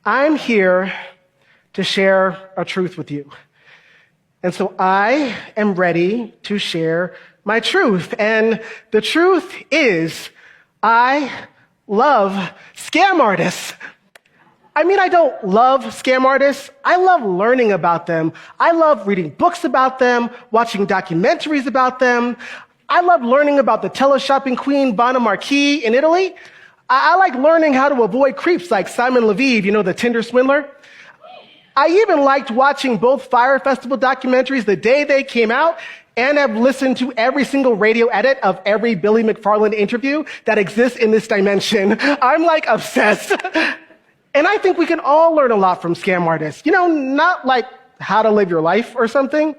I'm here to share a truth with you. And so I am ready to share my truth. And the truth is, I love scam artists. I mean, I don't love scam artists. I love learning about them. I love reading books about them, watching documentaries about them. I love learning about the teleshopping queen Vanna Marchi in Italy. I like learning how to avoid creeps like Simon Leviev, the Tinder swindler. I even liked watching both Fyre Festival documentaries the day they came out, and have listened to every single radio edit of every Billy McFarland interview that exists in this dimension. I'm obsessed. And I think we can all learn a lot from scam artists. Not like how to live your life or something,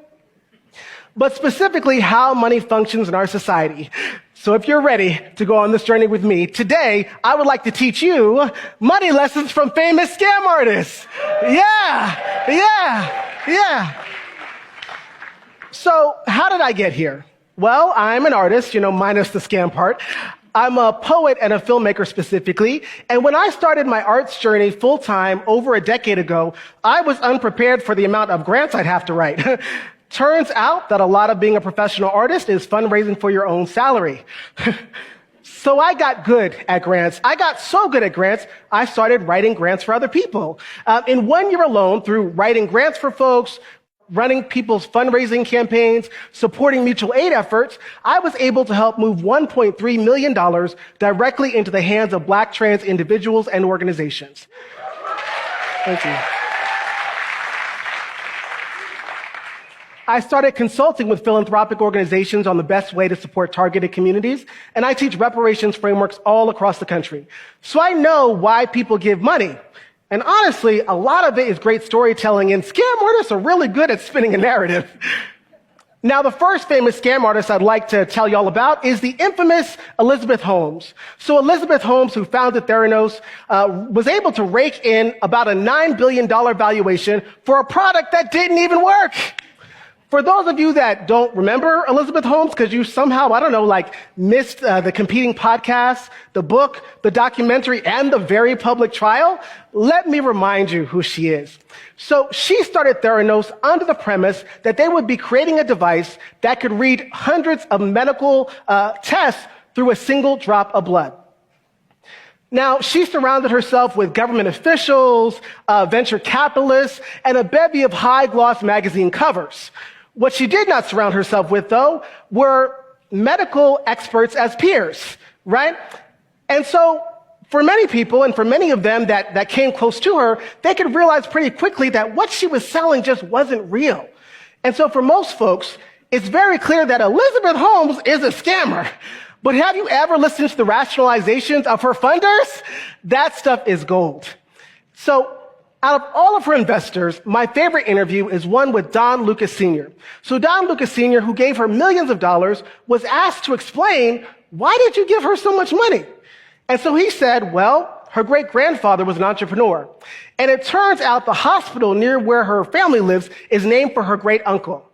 but specifically how money functions in our society. So if you're ready to go on this journey with me, today I would like to teach you money lessons from famous scam artists. Yeah. So how did I get here? Well, I'm an artist, minus the scam part. I'm a poet and a filmmaker specifically. And when I started my arts journey full-time over a decade ago, I was unprepared for the amount of grants I'd have to write. Turns out that a lot of being a professional artist is fundraising for your own salary. So I got good at grants. I got so good at grants, I started writing grants for other people. In 1 year alone, through writing grants for folks, running people's fundraising campaigns, supporting mutual aid efforts, I was able to help move $1.3 million directly into the hands of Black trans individuals and organizations. Thank you. I started consulting with philanthropic organizations on the best way to support targeted communities, and I teach reparations frameworks all across the country. So I know why people give money. And honestly, a lot of it is great storytelling, and scam artists are really good at spinning a narrative. Now, the first famous scam artist I'd like to tell you all about is the infamous Elizabeth Holmes. So Elizabeth Holmes, who founded Theranos, was able to rake in about a $9 billion valuation for a product that didn't even work. For those of you that don't remember Elizabeth Holmes, because you somehow, missed the competing podcasts, the book, the documentary, and the very public trial, let me remind you who she is. So she started Theranos under the premise that they would be creating a device that could read hundreds of medical tests through a single drop of blood. Now, she surrounded herself with government officials, venture capitalists, and a bevy of high-gloss magazine covers. What she did not surround herself with, though, were medical experts as peers, right? And so for many people, and for many of them that came close to her, they could realize pretty quickly that what she was selling just wasn't real. And so for most folks, it's very clear that Elizabeth Holmes is a scammer. But have you ever listened to the rationalizations of her funders? That stuff is gold. So out of all of her investors, my favorite interview is one with Don Lucas Sr. So Don Lucas Sr., who gave her millions of dollars, was asked to explain, why did you give her so much money? And so he said, well, her great-grandfather was an entrepreneur. And it turns out the hospital near where her family lives is named for her great-uncle.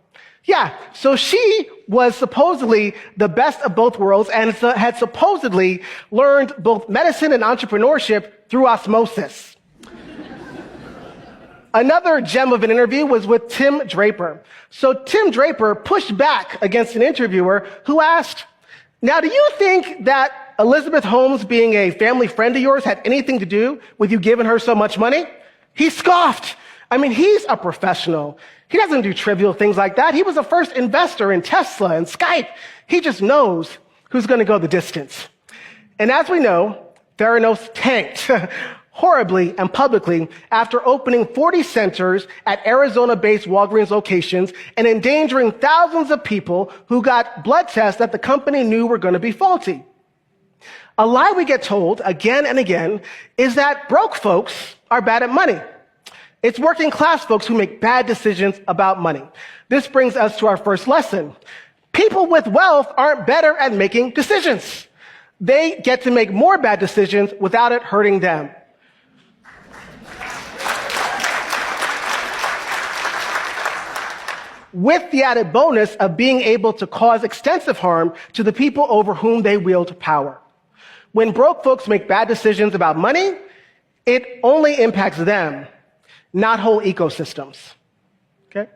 Yeah, so she was supposedly the best of both worlds and had supposedly learned both medicine and entrepreneurship through osmosis. Another gem of an interview was with Tim Draper. So Tim Draper pushed back against an interviewer who asked, now, do you think that Elizabeth Holmes being a family friend of yours had anything to do with you giving her so much money? He scoffed. He's a professional. He doesn't do trivial things like that. He was the first investor in Tesla and Skype. He just knows who's going to go the distance. And as we know, Theranos tanked horribly and publicly after opening 40 centers at Arizona-based Walgreens locations and endangering thousands of people who got blood tests that the company knew were going to be faulty. A lie we get told again and again is that broke folks are bad at money. It's working class folks who make bad decisions about money. This brings us to our first lesson. People with wealth aren't better at making decisions. They get to make more bad decisions without it hurting them. With the added bonus of being able to cause extensive harm to the people over whom they wield power. When broke folks make bad decisions about money, it only impacts them, not whole ecosystems. Okay?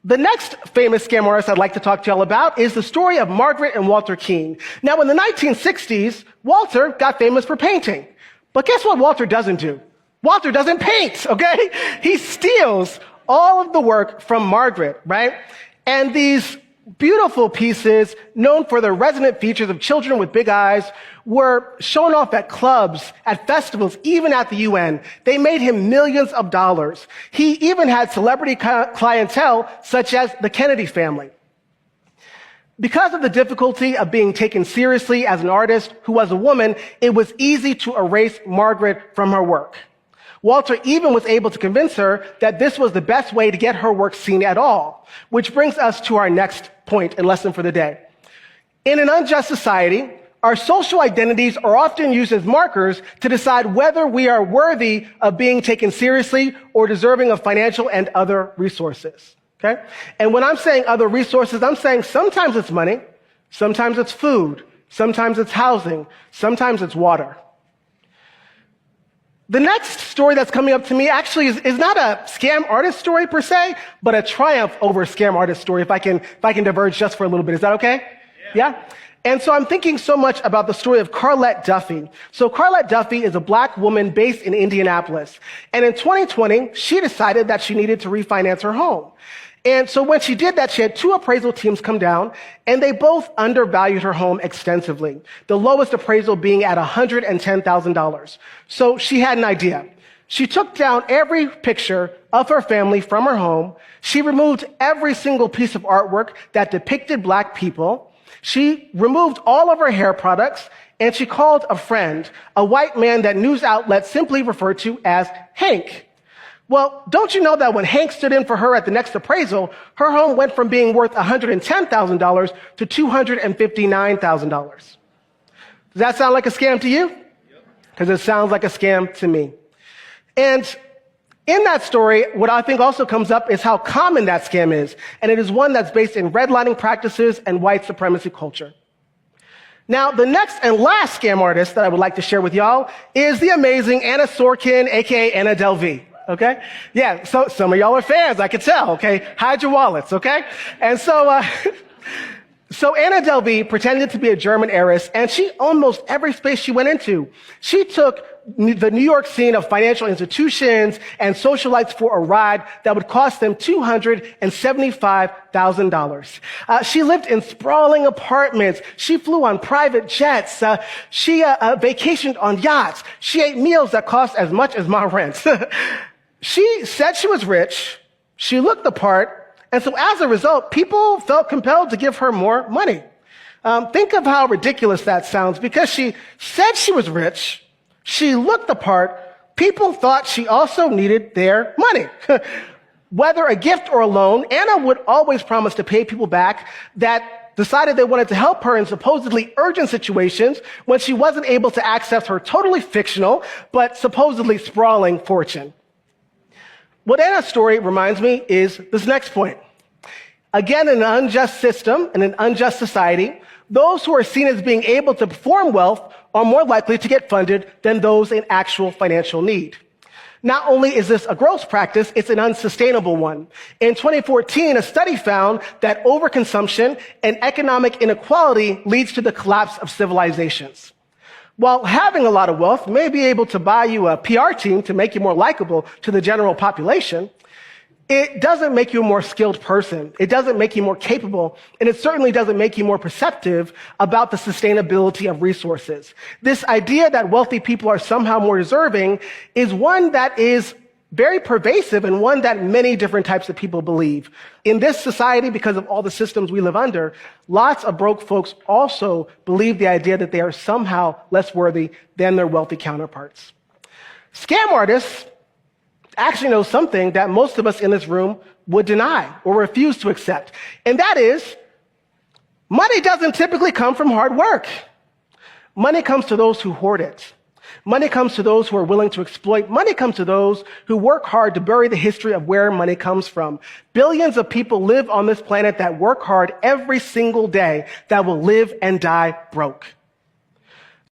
The next famous scam artist I'd like to talk to y'all about is the story of Margaret and Walter Keane. Now, in the 1960s, Walter got famous for painting. But guess what Walter doesn't do? Walter doesn't paint, okay? He steals all of the work from Margaret, right? And these beautiful pieces, known for their resonant features of children with big eyes, were shown off at clubs, at festivals, even at the UN. They made him millions of dollars. He even had celebrity clientele, such as the Kennedy family. Because of the difficulty of being taken seriously as an artist who was a woman, it was easy to erase Margaret from her work. Walter even was able to convince her that this was the best way to get her work seen at all, which brings us to our next point and lesson for the day. In an unjust society, our social identities are often used as markers to decide whether we are worthy of being taken seriously or deserving of financial and other resources. Okay? And when I'm saying other resources, I'm saying sometimes it's money, sometimes it's food, sometimes it's housing, sometimes it's water. The next story that's coming up to me actually is not a scam artist story per se, but a triumph over scam artist story, if I can diverge just for a little bit. Is that okay? Yeah? And so I'm thinking so much about the story of Carlette Duffy. So Carlette Duffy is a black woman based in Indianapolis. And in 2020, she decided that she needed to refinance her home. And so when she did that, she had two appraisal teams come down, and they both undervalued her home extensively, the lowest appraisal being at $110,000. So she had an idea. She took down every picture of her family from her home. She removed every single piece of artwork that depicted black people. She removed all of her hair products, and she called a friend, a white man that news outlets simply refer to as Hank. Well, don't you know that when Hank stood in for her at the next appraisal, her home went from being worth $110,000 to $259,000. Does that sound like a scam to you? Because it sounds like a scam to me. And in that story, what I think also comes up is how common that scam is. And it is one that's based in redlining practices and white supremacy culture. Now, the next and last scam artist that I would like to share with y'all is the amazing Anna Sorokin, aka Anna Delvey. Okay? Yeah, so some of y'all are fans, I can tell, okay? Hide your wallets, okay? And so, so Anna Delvey pretended to be a German heiress, and she owned most every space she went into. She took the New York scene of financial institutions and socialites for a ride that would cost them $275,000. She lived in sprawling apartments. She flew on private jets. She vacationed on yachts. She ate meals that cost as much as my rent. She said she was rich, she looked the part, and so as a result, people felt compelled to give her more money. Think of how ridiculous that sounds. Because she said she was rich, she looked the part, people thought she also needed their money. Whether a gift or a loan, Anna would always promise to pay people back that decided they wanted to help her in supposedly urgent situations when she wasn't able to access her totally fictional but supposedly sprawling fortune. What Anna's story reminds me is this next point. Again, in an unjust system, in an unjust society, those who are seen as being able to perform wealth are more likely to get funded than those in actual financial need. Not only is this a gross practice, it's an unsustainable one. In 2014, a study found that overconsumption and economic inequality leads to the collapse of civilizations. While having a lot of wealth may be able to buy you a PR team to make you more likable to the general population, it doesn't make you a more skilled person. It doesn't make you more capable, and it certainly doesn't make you more perceptive about the sustainability of resources. This idea that wealthy people are somehow more deserving is one that is very pervasive and one that many different types of people believe. In this society, because of all the systems we live under, lots of broke folks also believe the idea that they are somehow less worthy than their wealthy counterparts. Scam artists actually know something that most of us in this room would deny or refuse to accept, and that is money doesn't typically come from hard work. Money comes to those who hoard it. Money comes to those who are willing to exploit. Money comes to those who work hard to bury the history of where money comes from. Billions of people live on this planet that work hard every single day that will live and die broke.